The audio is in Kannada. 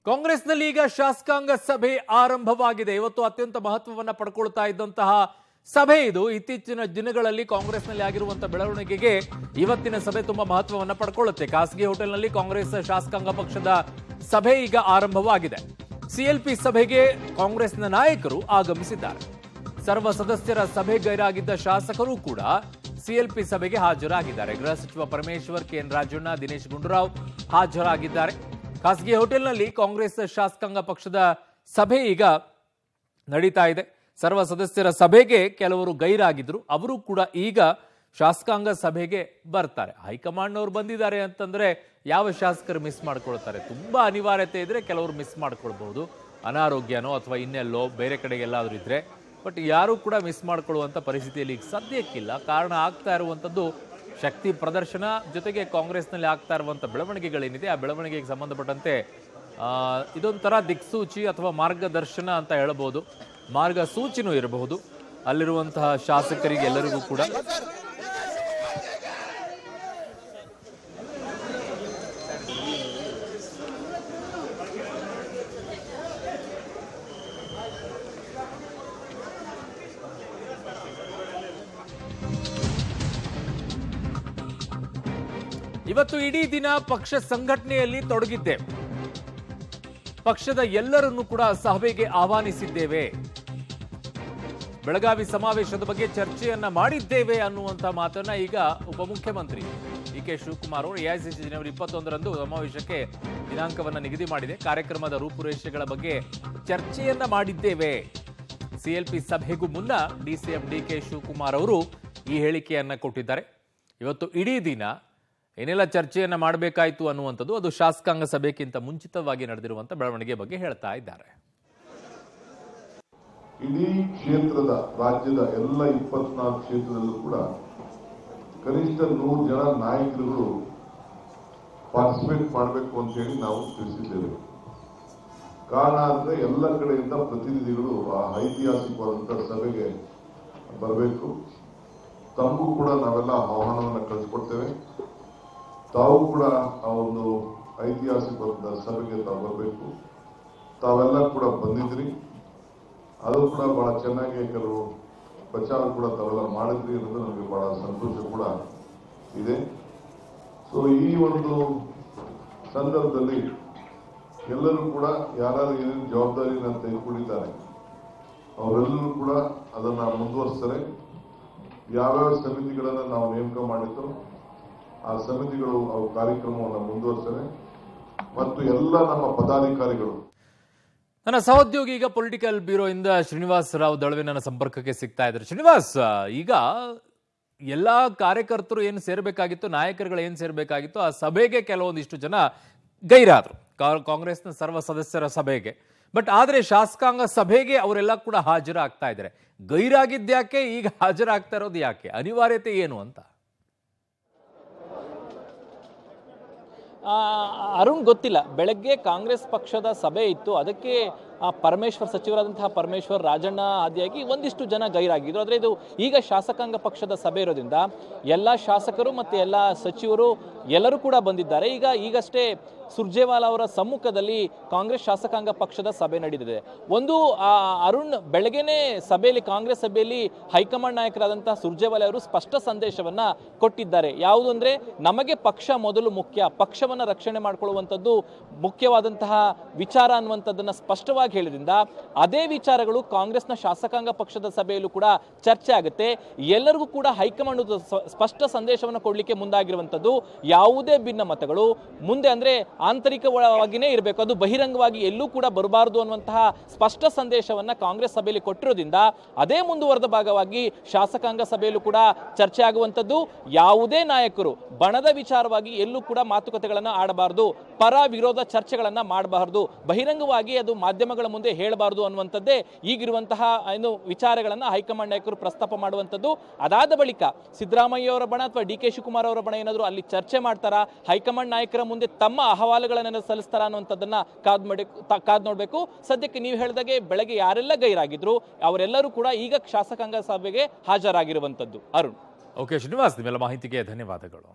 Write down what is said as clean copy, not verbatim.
ಕಾಂಗ್ರೆಸ್ನಲ್ಲಿ ಈಗ ಶಾಸಕಾಂಗ ಸಭೆ ಆರಂಭವಾಗಿದೆ. ಇವತ್ತು ಅತ್ಯಂತ ಮಹತ್ವವನ್ನು ಪಡ್ಕೊಳ್ತಾ ಇದ್ದಂತಹ ಸಭೆ ಇದು. ಇತ್ತೀಚಿನ ದಿನಗಳಲ್ಲಿ ಕಾಂಗ್ರೆಸ್ನಲ್ಲಿ ಆಗಿರುವಂತಹ ಬೆಳವಣಿಗೆಗೆ ಇವತ್ತಿನ ಸಭೆ ತುಂಬಾ ಮಹತ್ವವನ್ನು ಪಡ್ಕೊಳ್ಳುತ್ತೆ. ಖಾಸಗಿ ಹೋಟೆಲ್ನಲ್ಲಿ ಕಾಂಗ್ರೆಸ್ ಶಾಸಕಾಂಗ ಪಕ್ಷದ ಸಭೆ ಈಗ ಆರಂಭವಾಗಿದೆ. ಸಿಎಲ್ಪಿ ಸಭೆಗೆ ಕಾಂಗ್ರೆಸ್ನ ನಾಯಕರು ಆಗಮಿಸಿದ್ದಾರೆ. ಸರ್ವ ಸದಸ್ಯರ ಸಭೆ ಗೈರಾಗಿದ್ದ ಶಾಸಕರು ಕೂಡ ಸಿಎಲ್ಪಿ ಸಭೆಗೆ ಹಾಜರಾಗಿದ್ದಾರೆ. ಗೃಹ ಸಚಿವ ಪರಮೇಶ್ವರ್, ಕೆಎನ್ ರಾಜಣ್ಣ, ದಿನೇಶ್ ಗುಂಡೂರಾವ್ ಹಾಜರಾಗಿದ್ದಾರೆ. ಖಾಸಗಿ ಹೋಟೆಲ್ನಲ್ಲಿ ಕಾಂಗ್ರೆಸ್ ಶಾಸಕಾಂಗ ಪಕ್ಷದ ಸಭೆ ಈಗ ನಡೀತಾ ಇದೆ. ಸರ್ವ ಸದಸ್ಯರ ಸಭೆಗೆ ಕೆಲವರು ಗೈರಾಗಿದ್ರು, ಅವರು ಕೂಡ ಈಗ ಶಾಸಕಾಂಗ ಸಭೆಗೆ ಬರ್ತಾರೆ. ಹೈಕಮಾಂಡ್ನವರು ಬಂದಿದ್ದಾರೆ ಅಂತಂದ್ರೆ ಯಾವ ಶಾಸಕರು ಮಿಸ್ ಮಾಡ್ಕೊಳ್ತಾರೆ? ತುಂಬಾ ಅನಿವಾರ್ಯತೆ ಇದ್ರೆ ಕೆಲವರು ಮಿಸ್ ಮಾಡ್ಕೊಳ್ಬಹುದು, ಅನಾರೋಗ್ಯನೋ ಅಥವಾ ಇನ್ನೆಲ್ಲೋ ಬೇರೆ ಕಡೆಗೆ ಎಲ್ಲಾದ್ರೂ ಇದ್ರೆ. ಬಟ್ ಯಾರು ಕೂಡ ಮಿಸ್ ಮಾಡ್ಕೊಳ್ಳುವಂತ ಪರಿಸ್ಥಿತಿಯಲ್ಲಿ ಈಗ ಸದ್ಯಕ್ಕಿಲ್ಲ. ಕಾರಣ ಆಗ್ತಾ ಇರುವಂತದ್ದು ಶಕ್ತಿ ಪ್ರದರ್ಶನ, ಜೊತೆಗೆ ಕಾಂಗ್ರೆಸ್ನಲ್ಲಿ ಆಗ್ತಾ ಇರುವಂಥ ಬೆಳವಣಿಗೆಗಳೇನಿದೆ ಆ ಬೆಳವಣಿಗೆಗೆ ಸಂಬಂಧಪಟ್ಟಂತೆ ಇದೊಂಥರ ದಿಕ್ಸೂಚಿ ಅಥವಾ ಮಾರ್ಗದರ್ಶನ ಅಂತ ಹೇಳಬಹುದು, ಮಾರ್ಗಸೂಚಿನೂ ಇರಬಹುದು ಅಲ್ಲಿರುವಂತಹ ಶಾಸಕರಿಗೆ ಎಲ್ಲರಿಗೂ ಕೂಡ. ಇವತ್ತು ಇಡೀ ದಿನ ಪಕ್ಷ ಸಂಘಟನೆಯಲ್ಲಿ ತೊಡಗಿದ್ದೇವೆ. ಪಕ್ಷದ ಎಲ್ಲರನ್ನೂ ಕೂಡ ಸಭೆಗೆ ಆಹ್ವಾನಿಸಿದ್ದೇವೆ. ಬೆಳಗಾವಿ ಸಮಾವೇಶದ ಬಗ್ಗೆ ಚರ್ಚೆಯನ್ನ ಮಾಡಿದ್ದೇವೆ ಅನ್ನುವಂಥ ಮಾತನ್ನ ಈಗ ಉಪಮುಖ್ಯಮಂತ್ರಿ ಡಿ.ಕೆ. ಶಿವಕುಮಾರ್ ಅವರು ಎಐಸಿಸಿ ಜನವರಿ 21ರಂದು ಸಮಾವೇಶಕ್ಕೆ ದಿನಾಂಕವನ್ನು ನಿಗದಿ ಮಾಡಿದೆ. ಕಾರ್ಯಕ್ರಮದ ರೂಪುರೇಷೆಗಳ ಬಗ್ಗೆ ಚರ್ಚೆಯನ್ನ ಮಾಡಿದ್ದೇವೆ. ಸಿಎಲ್ಪಿ ಸಭೆಗೂ ಮುನ್ನ ಡಿಸಿಎಂ ಡಿ.ಕೆ. ಶಿವಕುಮಾರ್ ಅವರು ಈ ಹೇಳಿಕೆಯನ್ನ ಕೊಟ್ಟಿದ್ದಾರೆ. ಇವತ್ತು ಇಡೀ ದಿನ ಏನೆಲ್ಲ ಚರ್ಚೆಯನ್ನ ಮಾಡಬೇಕಾಯಿತು ಅನ್ನುವಂಥದ್ದು ಅದು ಶಾಸಕಾಂಗ ಸಭೆಗಿಂತ ಮುಂಚಿತವಾಗಿ ನಡೆದಿರುವಂತಹ ಬೆಳವಣಿಗೆ ಬಗ್ಗೆ ಹೇಳ್ತಾ ಇದ್ದಾರೆ. ಇಡೀ ಕ್ಷೇತ್ರದ ರಾಜ್ಯದ ಎಲ್ಲ 24 ಕ್ಷೇತ್ರದಲ್ಲೂ ಕೂಡ ಕನಿಷ್ಠ 100 ಜನ ನಾಯಕರುಗಳು ಪಾರ್ಟಿಸಿಪೇಟ್ ಮಾಡಬೇಕು ಅಂತ ಹೇಳಿ ನಾವು ತಿಳಿಸಿದ್ದೇವೆ. ಕಾರಣ ಅಂದ್ರೆ ಎಲ್ಲ ಕಡೆಯಿಂದ ಪ್ರತಿನಿಧಿಗಳು ಆ ಐತಿಹಾಸಿಕವಾದಂತಹ ಸಭೆಗೆ ಬರಬೇಕು. ತಮಗೂ ಕೂಡ ನಾವೆಲ್ಲ ಆಹ್ವಾನವನ್ನು ಕಳಿಸ್ಕೊಡ್ತೇವೆ. ತಾವು ಕೂಡ ಆ ಒಂದು ಐತಿಹಾಸಿಕ ಸಭೆಗೆ ತಾವು ಬರಬೇಕು. ತಾವೆಲ್ಲ ಕೂಡ ಬಂದಿದ್ರಿ, ಅದು ಕೂಡ ಬಹಳ ಚೆನ್ನಾಗಿ ಕೆಲವು ಪ್ರಚಾರ ಕೂಡ ತಾವೆಲ್ಲ ಮಾಡಿದ್ರಿ ಅನ್ನೋದು ನಮಗೆ ಬಹಳ ಸಂತೋಷ ಕೂಡ ಇದೆ. ಸೊ ಈ ಒಂದು ಸಂದರ್ಭದಲ್ಲಿ ಎಲ್ಲರೂ ಕೂಡ ಯಾರು ಏನೇನು ಜವಾಬ್ದಾರಿಯನ್ನು ತೆಗೆದುಕೊಂಡಿದ್ದಾರೆ ಅವರೆಲ್ಲರೂ ಕೂಡ ಅದನ್ನ ಮುಂದುವರಿಸ್ತಾರೆ. ಯಾವ್ಯಾವ ಸಮಿತಿಗಳನ್ನ ನಾವು ನೇಮಕ ಮಾಡಿದ್ದು ಆ ಸಮಿತಿಗಳು ಅವು ಕಾರ್ಯಕ್ರಮವನ್ನು ಮುಂದುವರಿಸವೆ ಮತ್ತು ಎಲ್ಲ ನಮ್ಮ ಪದಾಧಿಕಾರಿಗಳು. ನನ್ನ ಸಹೋದ್ಯೋಗಿ ಈಗ ಪೊಲಿಟಿಕಲ್ ಬ್ಯೂರೋ ಇಂದ ಶ್ರೀನಿವಾಸ್ ರಾವ್ ದಳವೆ ನನ್ನ ಸಂಪರ್ಕಕ್ಕೆ ಸಿಗ್ತಾ ಇದ್ದಾರೆ. ಶ್ರೀನಿವಾಸ್, ಈಗ ಎಲ್ಲಾ ಕಾರ್ಯಕರ್ತರು ಏನು ಸೇರ್ಬೇಕಾಗಿತ್ತು, ನಾಯಕರುಗಳು ಏನು ಸೇರ್ಬೇಕಾಗಿತ್ತು, ಆ ಸಭೆಗೆ ಕೆಲವೊಂದಿಷ್ಟು ಜನ ಗೈರಾದ್ರು, ಕಾಂಗ್ರೆಸ್ನ ಸರ್ವ ಸದಸ್ಯರ ಸಭೆಗೆ. ಬಟ್ ಆದ್ರೆ ಶಾಸಕಾಂಗ ಸಭೆಗೆ ಅವರೆಲ್ಲ ಕೂಡ ಹಾಜರಾಗ್ತಾ ಇದ್ದಾರೆ. ಗೈರಾಗಿದ್ಯಾಕೆ, ಈಗ ಹಾಜರಾಗ್ತಾ ಇರೋದು ಯಾಕೆ, ಅನಿವಾರ್ಯತೆ ಏನು ಅಂತ? ಅರುಣ್, ಗೊತ್ತಿಲ್ಲ. ಬೆಳಗ್ಗೆ ಕಾಂಗ್ರೆಸ್ ಪಕ್ಷದ ಸಭೆ ಇತ್ತು, ಅದಕ್ಕೆ ಪರಮೇಶ್ವರ್, ಸಚಿವರಾದಂತಹ ಪರಮೇಶ್ವರ್, ರಾಜಣ್ಣ ಆದಿಯಾಗಿ ಒಂದಿಷ್ಟು ಜನ ಗೈರಾಗಿದ್ರು. ಆದರೆ ಇದು ಈಗ ಶಾಸಕಾಂಗ ಪಕ್ಷದ ಸಭೆ ಇರೋದ್ರಿಂದ ಎಲ್ಲ ಶಾಸಕರು ಮತ್ತು ಎಲ್ಲ ಸಚಿವರು ಎಲ್ಲರೂ ಕೂಡ ಬಂದಿದ್ದಾರೆ. ಈಗಷ್ಟೇ ಸುರ್ಜೇವಾಲಾ ಅವರ ಸಮ್ಮುಖದಲ್ಲಿ ಕಾಂಗ್ರೆಸ್ ಶಾಸಕಾಂಗ ಪಕ್ಷದ ಸಭೆ ನಡೆದಿದೆ. ಒಂದು ಅರುಣ್, ಬೆಳಗ್ಗೆನೆ ಸಭೆಯಲ್ಲಿ, ಕಾಂಗ್ರೆಸ್ ಸಭೆಯಲ್ಲಿ ಹೈಕಮಾಂಡ್ ನಾಯಕರಾದಂತಹ ಸುರ್ಜೇವಾಲಾ ಅವರು ಸ್ಪಷ್ಟ ಸಂದೇಶವನ್ನ ಕೊಟ್ಟಿದ್ದಾರೆ. ಯಾವುದು ಅಂದ್ರೆ, ನಮಗೆ ಪಕ್ಷ ಮೊದಲು ಮುಖ್ಯ, ಪಕ್ಷವನ್ನ ರಕ್ಷಣೆ ಮಾಡಿಕೊಳ್ಳುವಂಥದ್ದು ಮುಖ್ಯವಾದಂತಹ ವಿಚಾರ ಅನ್ನುವಂಥದ್ದನ್ನ ಸ್ಪಷ್ಟವಾಗಿ ಹೇಳಿದ್ರಿಂದ ಅದೇ ವಿಚಾರಗಳು ಕಾಂಗ್ರೆಸ್ನ ಶಾಸಕಾಂಗ ಪಕ್ಷದ ಸಭೆಯಲ್ಲೂ ಕೂಡ ಚರ್ಚೆ ಆಗುತ್ತೆ. ಎಲ್ಲರಿಗೂ ಕೂಡ ಹೈಕಮಾಂಡ್ ಸ್ಪಷ್ಟ ಸಂದೇಶವನ್ನು ಕೊಡಲಿಕ್ಕೆ ಮುಂದಾಗಿರುವಂಥದ್ದು. ಯಾವುದೇ ಭಿನ್ನ ಮತಗಳು ಮುಂದೆ ಅಂದ್ರೆ ಆಂತರಿಕವಾಗಿಯೇ ಇರಬೇಕು, ಅದು ಬಹಿರಂಗವಾಗಿ ಎಲ್ಲೂ ಕೂಡ ಬರಬಾರದು ಅನ್ನುವಂತಹ ಸ್ಪಷ್ಟ ಸಂದೇಶವನ್ನ ಕಾಂಗ್ರೆಸ್ ಸಭೆಯಲ್ಲಿ ಕೊಟ್ಟಿರೋದ್ರಿಂದ ಅದೇ ಮುಂದುವರೆದ ಭಾಗವಾಗಿ ಶಾಸಕಾಂಗ ಸಭೆಯಲ್ಲೂ ಕೂಡ ಚರ್ಚೆ ಆಗುವಂಥದ್ದು. ಯಾವುದೇ ನಾಯಕರು ಬಣದ ವಿಚಾರವಾಗಿ ಎಲ್ಲೂ ಕೂಡ ಮಾತುಕತೆಗಳನ್ನು ಆಡಬಾರದು, ಪರ ವಿರೋಧ ಚರ್ಚೆಗಳನ್ನ ಮಾಡಬಾರದು, ಬಹಿರಂಗವಾಗಿ ಅದು ಮಾಧ್ಯಮಗಳ ಮುಂದೆ ಹೇಳಬಾರದು ಅನ್ನುವಂಥದ್ದೇ ಈಗಿರುವಂತಹ ವಿಚಾರಗಳನ್ನ ಹೈಕಮಾಂಡ್ ನಾಯಕರು ಪ್ರಸ್ತಾಪ ಮಾಡುವಂಥದ್ದು. ಅದಾದ ಬಳಿಕ ಸಿದ್ದರಾಮಯ್ಯ ಅವರ ಬಣ ಅಥವಾ ಡಿ.ಕೆ. ಶಿವಕುಮಾರ್ ಅವರ ಬಣ ಏನಾದರೂ ಅಲ್ಲಿ ಚರ್ಚೆ ಮಾಡ್ತಾರಾ, ಹೈಕಮಾಂಡ್ ನಾಯಕರ ಮುಂದೆ ತಮ್ಮ ಅಹವಾಲುಗಳನ್ನ ಸಲ್ಲಿಸ್ತಾರ ಅನ್ನುವಂಥದ್ದನ್ನ ಕಾದ್ ನೋಡ್ಬೇಕು. ಸದ್ಯಕ್ಕೆ ನೀವು ಹೇಳಿದಾಗೆ ಬೆಳಗ್ಗೆ ಯಾರೆಲ್ಲ ಗೈರಾಗಿದ್ರು ಅವರೆಲ್ಲರೂ ಕೂಡ ಈಗ ಶಾಸಕಾಂಗ ಸಭೆಗೆ ಹಾಜರಾಗಿರುವಂಥದ್ದು. ಅರುಣ್. ಓಕೆ ಶ್ರೀನಿವಾಸ್, ನಿಮ್ಮೆಲ್ಲ ಮಾಹಿತಿಗೆ ಧನ್ಯವಾದಗಳು.